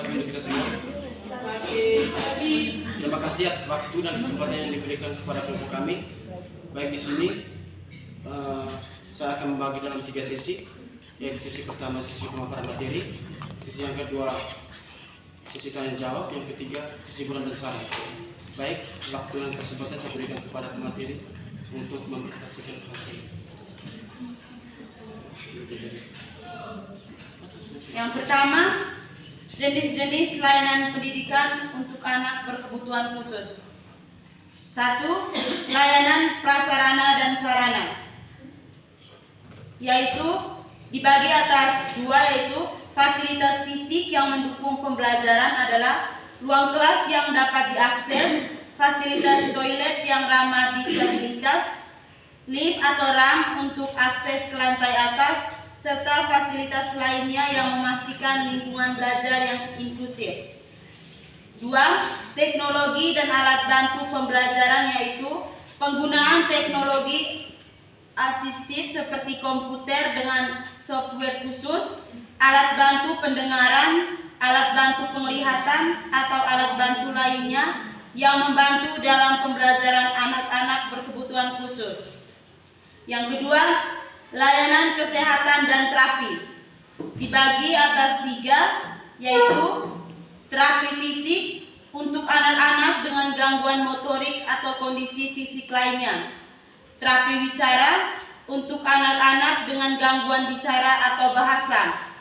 pagi untuk kita semua. Terima kasih atas waktu dan kesempatan yang diberikan kepada kelompok kami. Baik di sini, saya akan membagi dalam 3 sesi, yaitu sesi pertama sesi pemaparan materi, sesi yang kedua sesi tanya jawab, yang ketiga kesimpulan dan saran. Baik, waktu dan kesempatan saya berikan kepada pemateri untuk mempresentasikan hasil. Yang pertama, jenis-jenis layanan pendidikan untuk anak berkebutuhan khusus. 1. Layanan prasarana dan sarana, yaitu dibagi atas 2, yaitu fasilitas fisik yang mendukung pembelajaran adalah ruang kelas yang dapat diakses, fasilitas toilet yang ramah disabilitas, lift atau ramp untuk akses ke lantai atas, serta fasilitas lainnya yang memastikan lingkungan belajar yang inklusif. 2. Teknologi dan alat bantu pembelajaran, yaitu penggunaan teknologi asistif seperti komputer dengan software khusus, alat bantu pendengaran, alat bantu penglihatan, atau alat bantu lainnya yang membantu dalam pembelajaran anak-anak berkebutuhan khusus. Yang kedua, layanan kesehatan dan terapi dibagi atas 3, yaitu terapi fisik untuk anak-anak dengan gangguan motorik atau kondisi fisik lainnya, terapi bicara untuk anak-anak dengan gangguan bicara atau bahasa,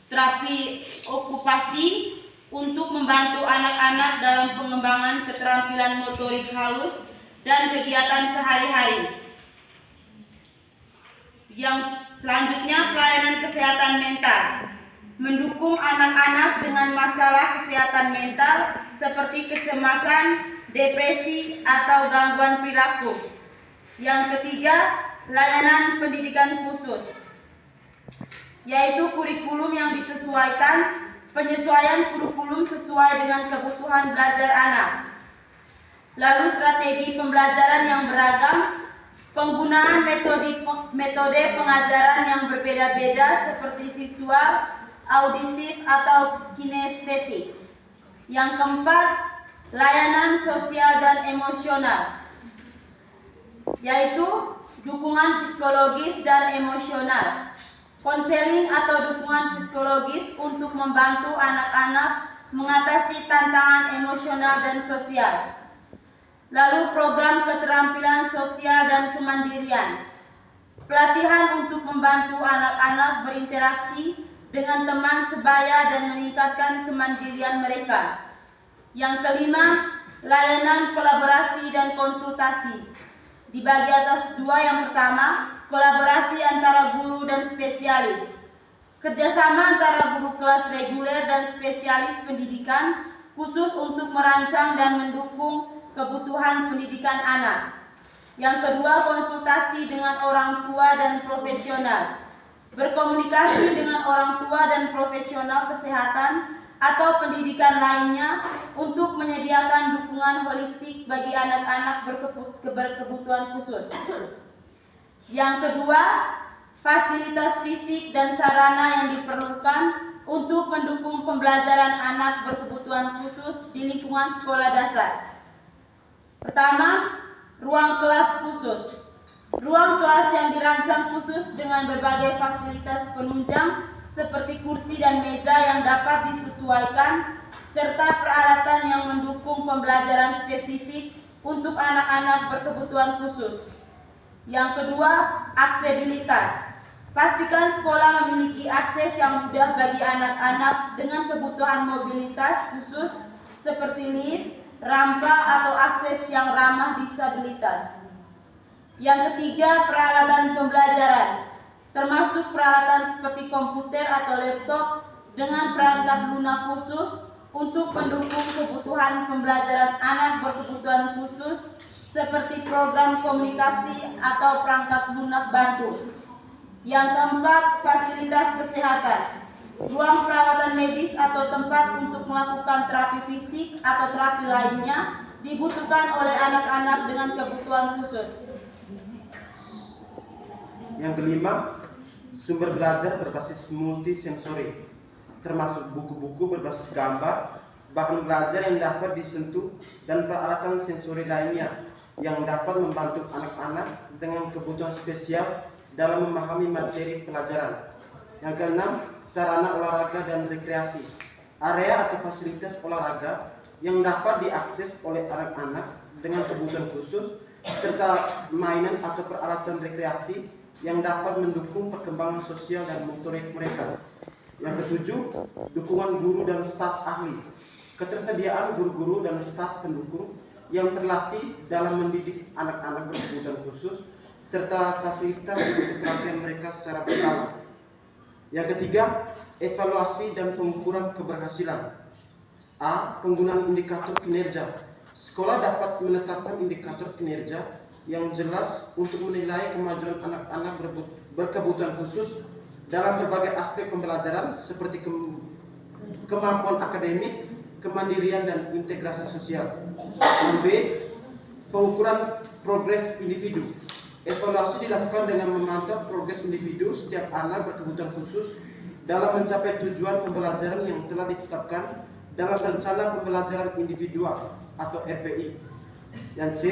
terapi okupasi untuk membantu anak-anak dalam pengembangan keterampilan motorik halus dan kegiatan sehari-hari. Yang selanjutnya, pelayanan kesehatan mental, mendukung anak-anak dengan masalah kesehatan mental seperti kecemasan, depresi, atau gangguan perilaku. Yang ketiga, layanan pendidikan khusus, yaitu kurikulum yang disesuaikan, penyesuaian kurikulum sesuai dengan kebutuhan belajar anak. Lalu strategi pembelajaran yang beragam, penggunaan metode pengajaran yang berbeda-beda seperti visual, auditif, atau kinestetik. Yang keempat, layanan sosial dan emosional, yaitu dukungan psikologis dan emosional, konseling atau dukungan psikologis untuk membantu anak-anak mengatasi tantangan emosional dan sosial. Lalu program keterampilan sosial dan kemandirian, pelatihan untuk membantu anak-anak berinteraksi dengan teman sebaya dan meningkatkan kemandirian mereka. Yang kelima, layanan kolaborasi dan konsultasi dibagi atas 2. Yang pertama, kolaborasi antara guru dan spesialis, kerjasama antara guru kelas reguler dan spesialis pendidikan khusus untuk merancang dan mendukung kebutuhan pendidikan anak. Yang kedua, konsultasi dengan orang tua dan profesional, berkomunikasi dengan orang tua dan profesional kesehatan atau pendidikan lainnya untuk menyediakan dukungan holistik bagi anak-anak berkebutuhan khusus. Yang kedua, fasilitas fisik dan sarana yang diperlukan untuk mendukung pembelajaran anak berkebutuhan khusus di lingkungan sekolah dasar. Pertama, ruang kelas khusus. Ruang kelas yang dirancang khusus dengan berbagai fasilitas penunjang seperti kursi dan meja yang dapat disesuaikan, serta peralatan yang mendukung pembelajaran spesifik untuk anak-anak berkebutuhan khusus. Yang kedua, aksesibilitas. Pastikan sekolah memiliki akses yang mudah bagi anak-anak dengan kebutuhan mobilitas khusus seperti lift, rampa, atau akses yang ramah disabilitas. Yang ketiga, peralatan pembelajaran, termasuk peralatan seperti komputer atau laptop dengan perangkat lunak khusus untuk mendukung kebutuhan pembelajaran anak berkebutuhan khusus seperti program komunikasi atau perangkat lunak bantu. Yang keempat, fasilitas kesehatan, ruang perawatan medis atau tempat untuk melakukan terapi fisik atau terapi lainnya dibutuhkan oleh anak-anak dengan kebutuhan khusus. Yang kelima, sumber belajar berbasis multisensori, termasuk buku-buku berbasis gambar, bahan belajar yang dapat disentuh, dan peralatan sensori lainnya yang dapat membantu anak-anak dengan kebutuhan spesial dalam memahami materi pelajaran. Yang keenam, sarana olahraga dan rekreasi. Area atau fasilitas olahraga yang dapat diakses oleh anak-anak dengan kebutuhan khusus, serta mainan atau peralatan rekreasi yang dapat mendukung perkembangan sosial dan motorik mereka. Yang ketujuh, dukungan guru dan staf ahli. Ketersediaan guru-guru dan staf pendukung yang terlatih dalam mendidik anak-anak berkebutuhan khusus, serta fasilitas untuk pelatihan mereka secara bersama. Yang ketiga, evaluasi dan pengukuran keberhasilan. A. Penggunaan indikator kinerja. Sekolah dapat menetapkan indikator kinerja yang jelas untuk menilai kemajuan anak-anak berkebutuhan khusus dalam berbagai aspek pembelajaran seperti kemampuan akademik, kemandirian, dan integrasi sosial. B. Pengukuran progres individu. Evaluasi dilakukan dengan memantau progres individu setiap anak berkebutuhan khusus dalam mencapai tujuan pembelajaran yang telah ditetapkan dalam rencana pembelajaran individual atau RPI. Yang C.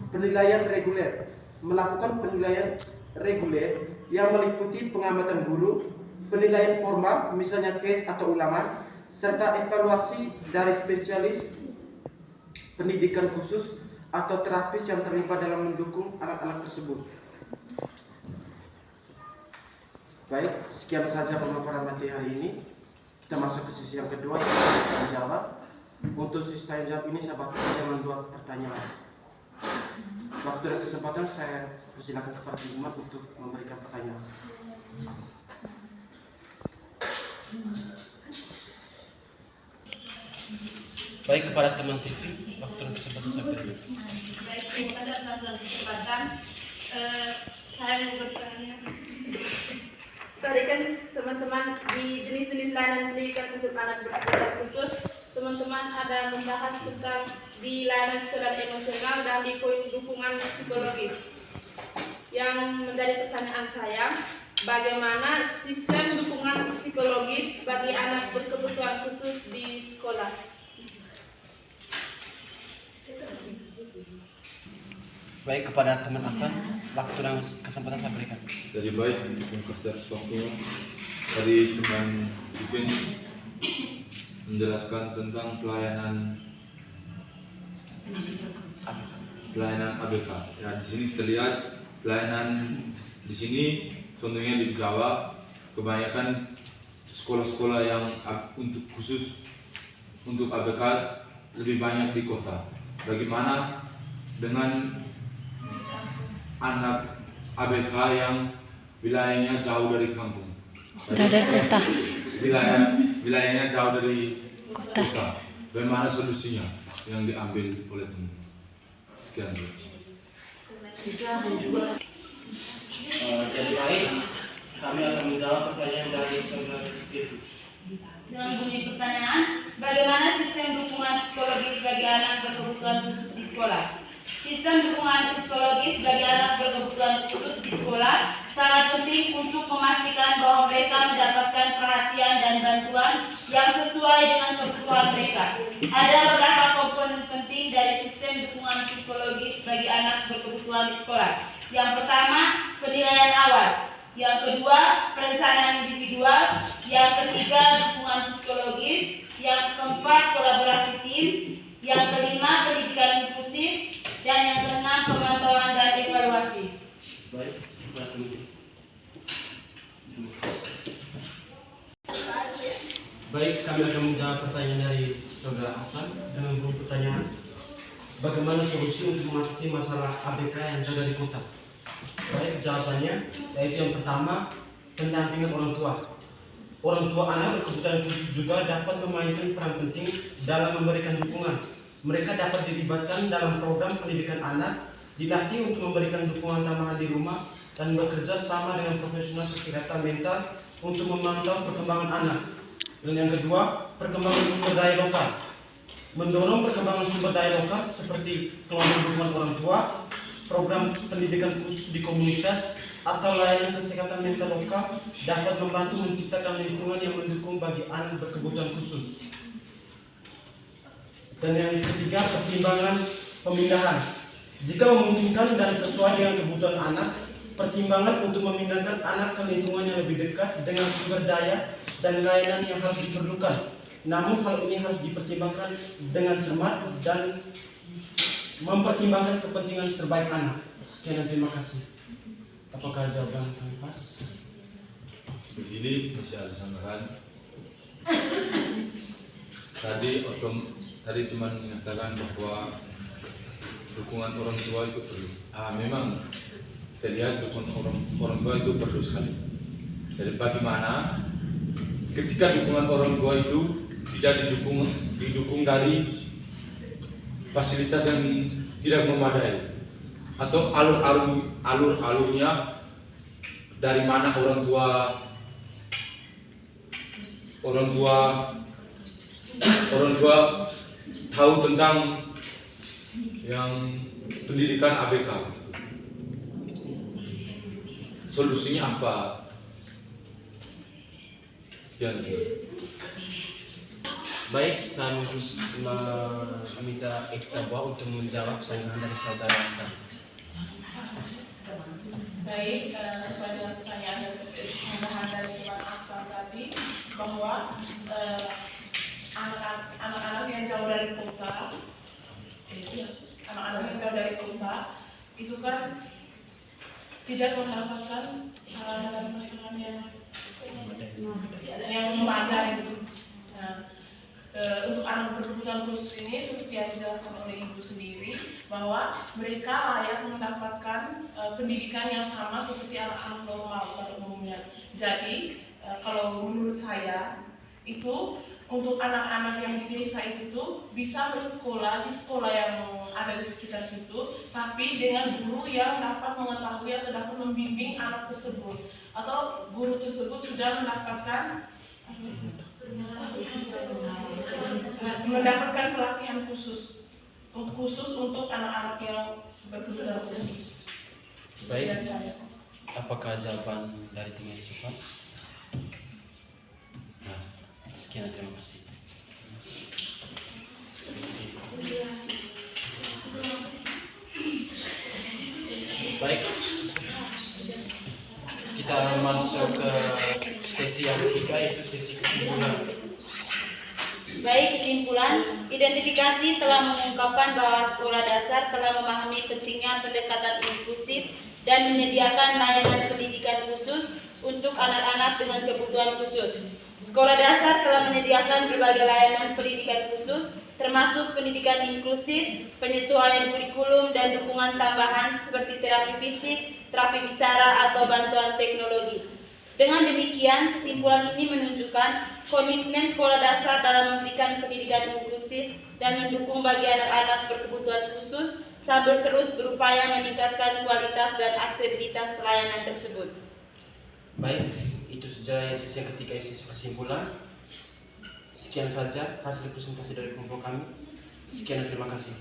Penilaian reguler. Melakukan penilaian reguler yang meliputi pengamatan guru, penilaian formal misalnya tes atau ulangan, serta evaluasi dari spesialis pendidikan khusus atau terapis yang terlibat dalam mendukung anak-anak tersebut. Baik, sekian saja pemaparan materi hari ini. Kita masuk ke sisi yang kedua, yang tanya jawab. Untuk sisi tanya jawab ini saya bakal membuat pertanyaan. Waktu dan kesempatan saya persilakan kepada Umat untuk memberikan pertanyaan. Baik, kepada teman TV, waktu dan kesempatan saya berikan. Baik, terima kasih atas kesempatan. Saya mau bertanya. Tadi kan teman-teman di jenis-jenis layanan pendidikan untuk anak berkebutuhan khusus, teman-teman ada membahas tentang di layanan sosial dan emosional dan di poin dukungan psikologis. Yang menjadi pertanyaan saya, bagaimana sistem dukungan psikologis bagi anak berkebutuhan khusus di sekolah? Baik, kepada teman Hasan, waktu dan kesempatan saya berikan. Jadi baik untuk mengkasih waktu dari teman Ipin menjelaskan tentang pelayanan ABK. Ya, di sini kita lihat pelayanan di sini contohnya di Jawa kebanyakan sekolah-sekolah yang untuk khusus untuk ABK lebih banyak di kota. Bagaimana dengan anak ABK yang wilayahnya jauh dari kampung? Jauh dari kota. Wilayahnya jauh dari kota. Bagaimana solusinya yang diambil oleh teman? Sekian. Jadi baik, kami akan menjawab pertanyaan dari saudara itu. Dengan bunyi pertanyaan, bagaimana sistem dukungan psikologis bagi anak berkebutuhan khusus di sekolah? Sistem dukungan psikologis bagi anak berkebutuhan khusus di sekolah sangat penting untuk memastikan bahwa mereka mendapatkan perhatian dan bantuan yang sesuai dengan kebutuhan mereka. Ada beberapa komponen penting dari sistem dukungan psikologis bagi anak berkebutuhan di sekolah. Yang pertama, penilaian awal. Yang kedua, perencanaan individual. Yang ketiga, dukungan psikologis. Yang keempat, kolaborasi tim. Yang kelima, pendidikan inklusif. Dan yang keenam, pemantauan dan evaluasi. Baik, baik, kami akan menjawab pertanyaan dari saudara Hasan dengan berupa pertanyaan, bagaimana solusi untuk mengatasi masalah ABK yang jauh dari kota? Baik, jawabannya yaitu yang pertama, pendampingan orang tua. Orang tua anak berkebutuhan khusus juga dapat memainkan peran penting dalam memberikan dukungan. Mereka dapat dilibatkan dalam program pendidikan anak, dilatih untuk memberikan dukungan tambahan di rumah, dan bekerja sama dengan profesional kesehatan mental untuk memantau perkembangan anak. Dan yang kedua, perkembangan sumber daya lokal. Mendorong perkembangan sumber daya lokal seperti kelompok dukungan orang tua, program pendidikan khusus di komunitas, atau layanan kesehatan mental lokal dapat membantu menciptakan lingkungan yang mendukung bagi anak berkebutuhan khusus. Dan yang ketiga, pertimbangan pemindahan. Jika memungkinkan dan sesuai dengan kebutuhan anak, pertimbangan untuk memindahkan anak ke lingkungan yang lebih dekat dengan sumber daya dan layanan yang harus diperlukan. Namun hal ini harus dipertimbangkan dengan cermat dan mempertimbangkan kepentingan terbaik anak. Sekian dan terima kasih. Apakah jawaban kami pas? Begini masih ada tambahan. Tadi teman mengatakan bahwa dukungan orang tua itu perlu. Memang terlihat dukungan orang tua itu perlu sekali. Jadi bagaimana ketika dukungan orang tua itu tidak didukung dari fasilitas yang tidak memadai atau alurnya dari mana orang tua tahu tentang yang pendidikan ABK. Solusinya apa? Sekian. Baik, saya meminta Iqtabah untuk menjawab pertanyaan dari saudara Hasan. Baik, sesuai dengan pertanyaan dari teman Hasan tadi, bahwa anak-anak yang jauh dari kota, itu kan tidak mendapatkan sarana dan prasarana yang memadai gitu. Nah, untuk anak berkebutuhan khusus ini seperti yang dijelaskan oleh ibu sendiri, bahwa mereka layak mendapatkan pendidikan yang sama seperti anak-anak normal pada umumnya. Jadi kalau menurut saya itu untuk anak-anak yang di desa itu tuh bisa bersekolah di sekolah yang ada di sekitar situ, tapi dengan guru yang dapat mengetahui atau dapat membimbing anak tersebut, atau guru tersebut sudah mendapatkan pelatihan khusus untuk anak-anak yang berkebutuhan khusus. Baik, apakah jawaban dari tim Supas? Nah, sekian, terima kasih. Baik, kita masuk ke sesi yang ketiga, yaitu sesi kesimpulan. Baik, kesimpulan, identifikasi telah mengungkapkan bahwa sekolah dasar telah memahami pentingnya pendekatan inklusif dan menyediakan layanan pendidikan khusus untuk anak-anak dengan kebutuhan khusus. Sekolah dasar telah menyediakan berbagai layanan pendidikan khusus, termasuk pendidikan inklusif, penyesuaian kurikulum, dan dukungan tambahan seperti terapi fisik, terapi bicara, atau bantuan teknologi. Dengan demikian, kesimpulan ini menunjukkan komitmen sekolah dasar dalam memberikan pendidikan inklusif dan mendukung bagi anak-anak berkebutuhan khusus sambil terus berupaya meningkatkan kualitas dan aksesibilitas layanan tersebut. Baik, itu saja sesi yang ketiga, sesi kesimpulan. Sekian saja hasil presentasi dari kelompok kami. Sekian dan terima kasih.